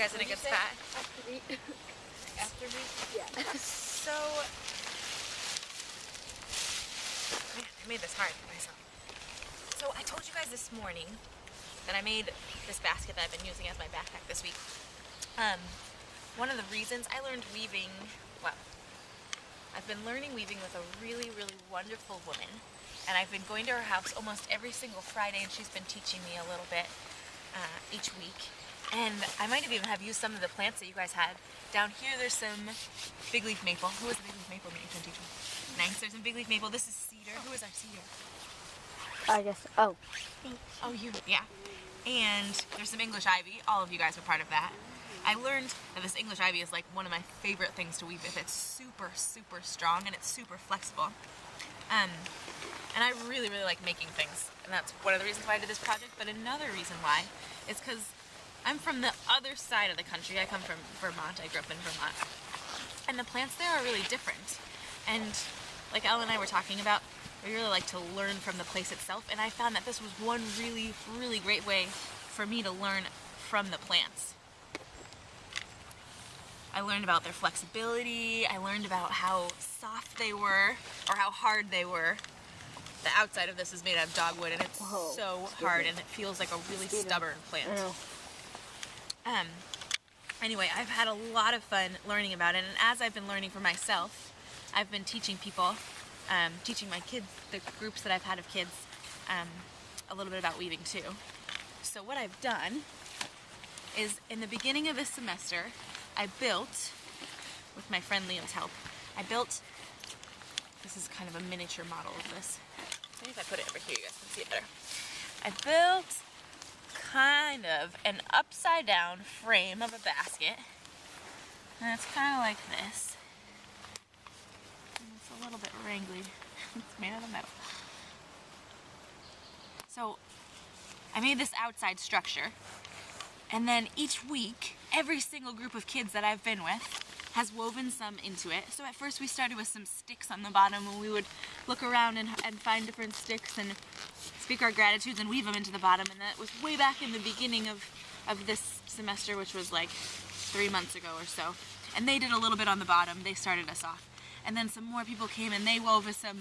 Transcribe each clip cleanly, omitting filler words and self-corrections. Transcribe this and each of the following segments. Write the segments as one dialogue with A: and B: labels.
A: guys and it gets fat.
B: After meat.
A: After meat?
B: Yeah.
A: So, man, I made this hard for myself. So I told you guys this morning that I made this basket that I've been using as my backpack this week. One of the reasons I learned weaving, well, I've been learning weaving with a really, really wonderful woman, and I've been going to her house almost every single Friday, and she's been teaching me a little bit each week. And I might have even used some of the plants that you guys had. Down here there's some big leaf maple. Who is the big leaf maple that you can teach me? Nice, there's some big leaf maple. This is cedar. Who is our cedar?
B: I guess. Oh.
A: Oh, you, yeah. And there's some English ivy. All of you guys were part of that. I learned that this English ivy is like one of my favorite things to weave with. It's super, super strong and it's super flexible. And I really, really like making things. And that's one of the reasons why I did this project. But another reason why is because I'm from the other side of the country. I come from Vermont. I grew up in Vermont. And the plants there are really different. And like Elle and I were talking about, we really like to learn from the place itself. And I found that this was one really, really great way for me to learn from the plants. I learned about their flexibility. I learned about how soft they were or how hard they were. The outside of this is made out of dogwood and it's so hard and it feels like a really stubborn plant. Anyway, I've had a lot of fun learning about it, and as I've been learning for myself, I've been teaching people, teaching my kids, the groups that I've had of kids, a little bit about weaving too. So what I've done is in the beginning of this semester, I built, with my friend Liam's help, this is kind of a miniature model of this. Maybe if I put it over here you guys can see it better. I built kind of an upside down frame of a basket, and it's kind of like this. And it's a little bit wrangly. It's made out of metal. So I made this outside structure, and then each week every single group of kids that I've been with has woven some into it. So at first we started with some sticks on the bottom, and we would look around and find different sticks and speak our gratitudes and weave them into the bottom. And that was way back in the beginning of this semester, which was like 3 months ago or so. And they did a little bit on the bottom. They started us off. And then some more people came and they wove with some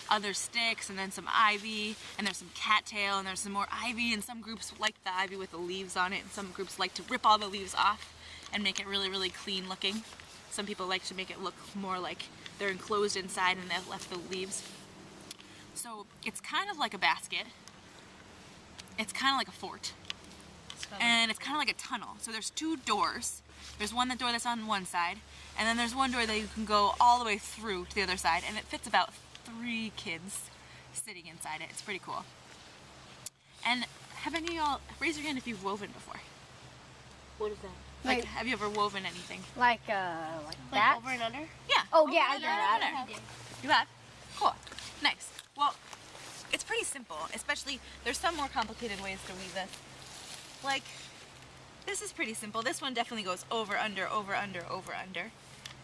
A: other sticks and then some ivy, and there's some cattail, and there's some more ivy, and some groups like the ivy with the leaves on it, and some groups like to rip all the leaves off and make it really, really clean looking. Some people like to make it look more like they're enclosed inside and they've left the leaves. So it's kind of like a basket. It's kind of like a fort. And it's kind of like a tunnel. So there's 2 doors. There's one door that's on one side, and then there's one door that you can go all the way through to the other side, and it fits about 3 kids sitting inside it. It's pretty cool. And have any of y'all, raise your hand if you've woven before.
B: What is that?
A: Like, have you ever woven anything?
B: Like that?
C: Over and under?
A: Yeah.
B: Oh,
A: over
B: yeah, I
A: and
B: did
A: under,
B: that.
A: under. You have? Cool. Nice. Well, it's pretty simple, especially, there's some more complicated ways to weave this. Like, this is pretty simple. This one definitely goes over, under, over, under, over, under.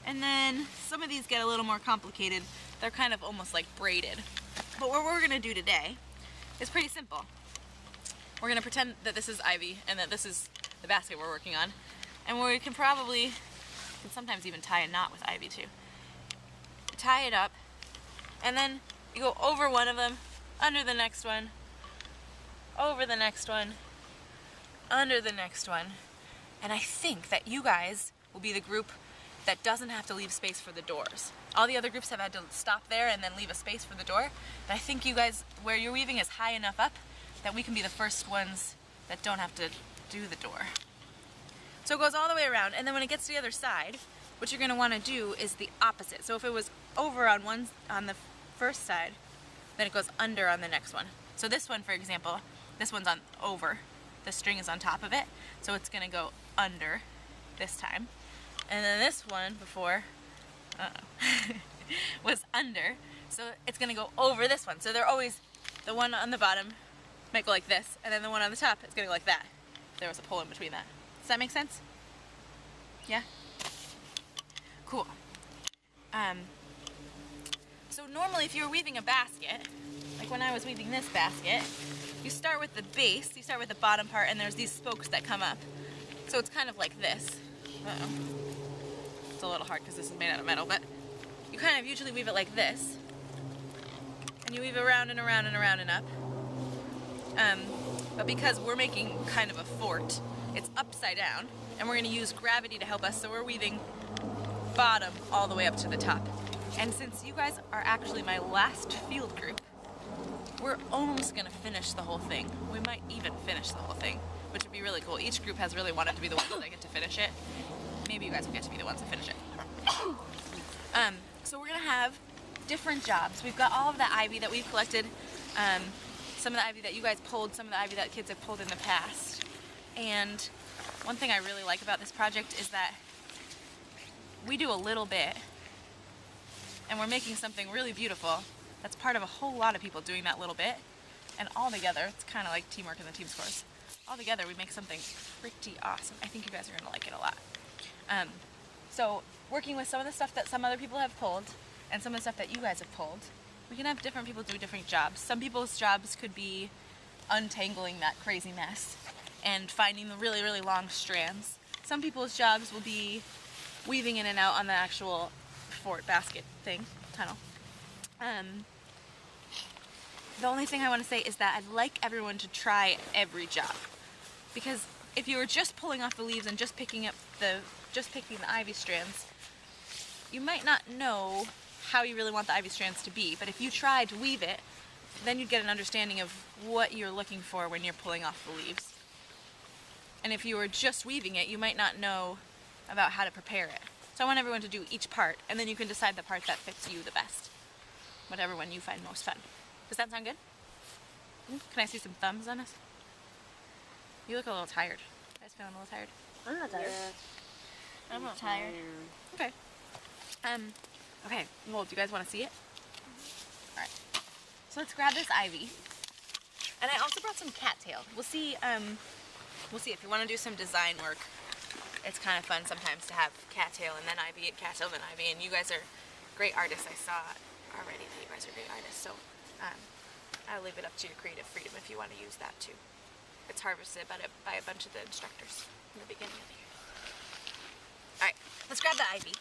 A: And then some of these get a little more complicated. They're kind of almost like braided. But what we're gonna do today is pretty simple. We're gonna pretend that this is ivy and that this is the basket we're working on. And we can sometimes even tie a knot with ivy too. Tie it up, and then you go over one of them, under the next one, over the next one, under the next one. And I think that you guys will be the group that doesn't have to leave space for the doors. All the other groups have had to stop there and then leave a space for the door. But I think you guys, where you're weaving is high enough up that we can be the first ones that don't have to do the door. So it goes all the way around, and then when it gets to the other side, what you're gonna wanna do is the opposite. So if it was over on the first side, then it goes under on the next one. So this one, for example, this one's on over. The string is on top of it, so it's gonna go under this time. And then this one before, was under, so it's gonna go over this one. So they're always, the one on the bottom might go like this, and then the one on the top is gonna go like that. There was a pull in between that. Does that make sense? Yeah? Cool. So normally if you're weaving a basket, like when I was weaving this basket, you start with the base, you start with the bottom part, and there's these spokes that come up. So it's kind of like this. Uh-oh. It's a little hard because this is made out of metal, but you kind of usually weave it like this. And you weave around and around and around and up. But because we're making kind of a fort, it's upside down, and we're going to use gravity to help us, so we're weaving bottom all the way up to the top. And since you guys are actually my last field group, we're almost going to finish the whole thing. We might even finish the whole thing, which would be really cool. Each group has really wanted to be the ones that get to finish it. Maybe you guys will get to be the ones that finish it. So we're going to have different jobs. We've got all of the ivy that we've collected, some of the ivy that you guys pulled, some of the ivy that kids have pulled in the past. And one thing I really like about this project is that we do a little bit, and we're making something really beautiful that's part of a whole lot of people doing that little bit, and all together, it's kind of like teamwork in the team scores. All together, we make something pretty awesome. I think you guys are going to like it a lot. So working with some of the stuff that some other people have pulled, and some of the stuff that you guys have pulled, we can have different people do different jobs. Some people's jobs could be untangling that crazy mess and finding the really, really long strands. Some people's jobs will be weaving in and out on the actual fort basket thing, tunnel. The only thing I want to say is that I'd like everyone to try every job, because if you were just pulling off the leaves and just picking the ivy strands, you might not know how you really want the ivy strands to be. But if you tried to weave it, then you'd get an understanding of what you're looking for when you're pulling off the leaves. And if you were just weaving it, you might not know about how to prepare it. So I want everyone to do each part, and then you can decide the part that fits you the best. Whatever one you find most fun. Does that sound good? Can I see some thumbs on us? You look a little tired. You guys feeling a little tired?
B: I'm not tired.
A: I'm not tired. Okay. Okay, well, do you guys want to see it? Alright. So let's grab this ivy. And I also brought some cattail. We'll see if you want to do some design work. It's kind of fun sometimes to have cattail and then ivy and cattail and then ivy, and you guys are great artists. I saw already that you guys are great artists, so I'll leave it up to your creative freedom if you want to use that too. It's harvested by a bunch of the instructors in the beginning of the year. Alright, let's grab the ivy.